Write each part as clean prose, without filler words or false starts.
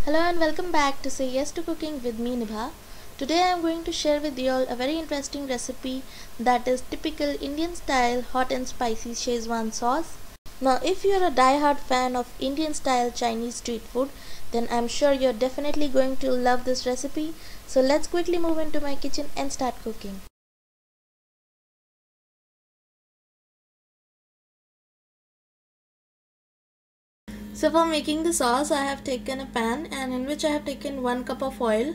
Hello and welcome back to Say Yes to Cooking with me Nibha. Today I am going to share with you all a very interesting recipe that is typical Indian style hot and spicy Szechuan sauce. Now if you are a die-hard fan of Indian style Chinese street food, then I'm sure you're definitely going to love this recipe. So let's quickly move into my kitchen and start cooking. So for making the sauce, I have taken a pan and in which I have taken 1 cup of oil.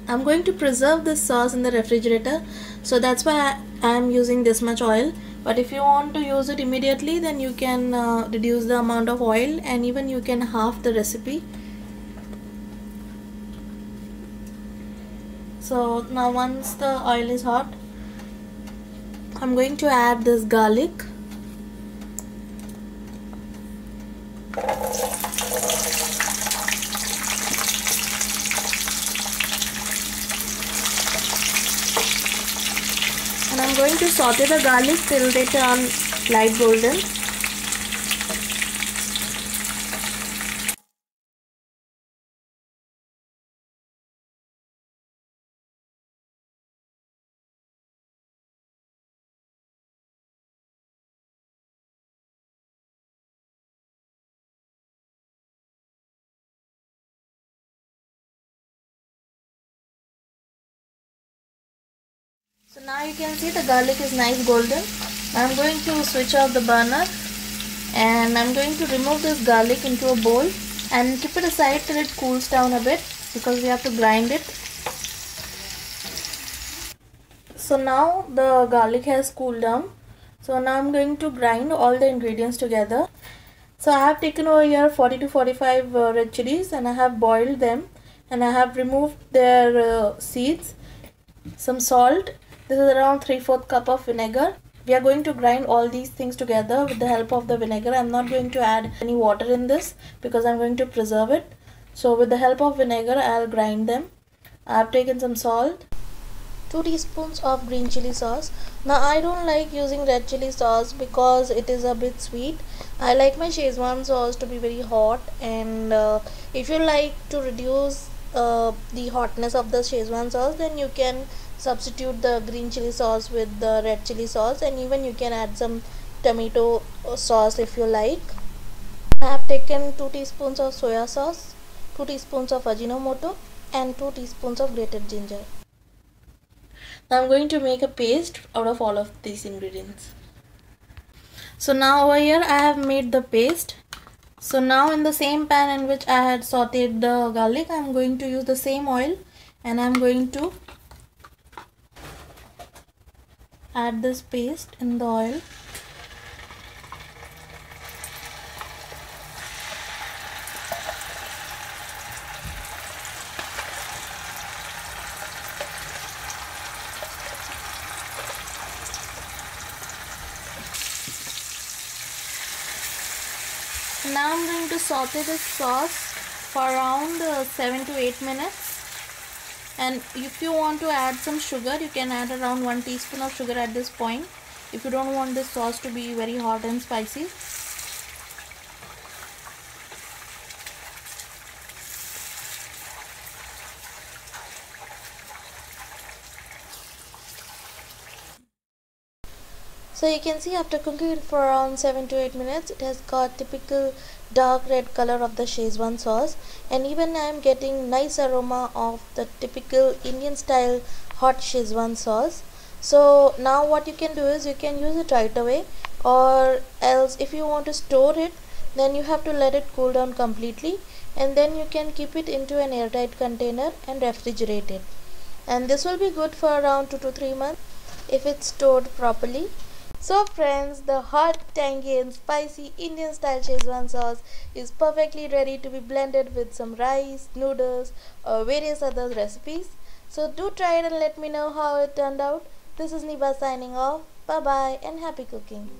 I'm going to preserve this sauce in the refrigerator, so that's why I am using this much oil. But if you want to use it immediately, then you can reduce the amount of oil and even you can half the recipe. So now once the oil is hot, I'm going to add this garlic. And I'm going to saute the garlic till they turn light golden. So now you can see the garlic is nice golden. I'm going to switch off the burner and I'm going to remove this garlic into a bowl and keep it aside till it cools down a bit because we have to grind it. So now the garlic has cooled down. So now I'm going to grind all the ingredients together. So I have taken over here 40 to 45 red chilies and I have boiled them and I have removed their seeds. Some salt. This is around 3/4 cup of vinegar. We are going to grind all these things together with the help of the vinegar. I'm not going to add any water in this because I'm going to preserve it. So with the help of vinegar, I'll grind them. I have taken some salt, 2 teaspoons of green chili sauce. Now I don't like using red chili sauce because it is a bit sweet. I like my Szechuan sauce to be very hot, and if you like to reduce the hotness of the Szechuan sauce, then you can substitute the green chili sauce with the red chili sauce, and even you can add some tomato sauce if you like. I have taken 2 teaspoons of soya sauce, 2 teaspoons of Ajinomoto and 2 teaspoons of grated ginger. Now I'm going to make a paste out of all of these ingredients. So now over here I have made the paste. So now in the same pan in which I had sauteed the garlic, I'm going to use the same oil and I'm going to add this paste in the oil. Now I'm going to saute this sauce for around 7 to 8 minutes. And if you want to add some sugar, you can add around 1 teaspoon of sugar at this point if you don't want this sauce to be very hot and spicy. So you can see after cooking it for around 7 to 8 minutes, it has got typical dark red color of the Szechuan sauce, and even I am getting nice aroma of the typical Indian style hot Szechuan sauce. So now what you can do is you can use it right away, or else if you want to store it, then you have to let it cool down completely and then you can keep it into an airtight container and refrigerate it. And this will be good for around 2 to 3 months if it's stored properly. So friends, the hot, tangy and spicy Indian style Szechuan sauce is perfectly ready to be blended with some rice, noodles or various other recipes. So do try it and let me know how it turned out. This is Niba signing off. Bye bye and happy cooking.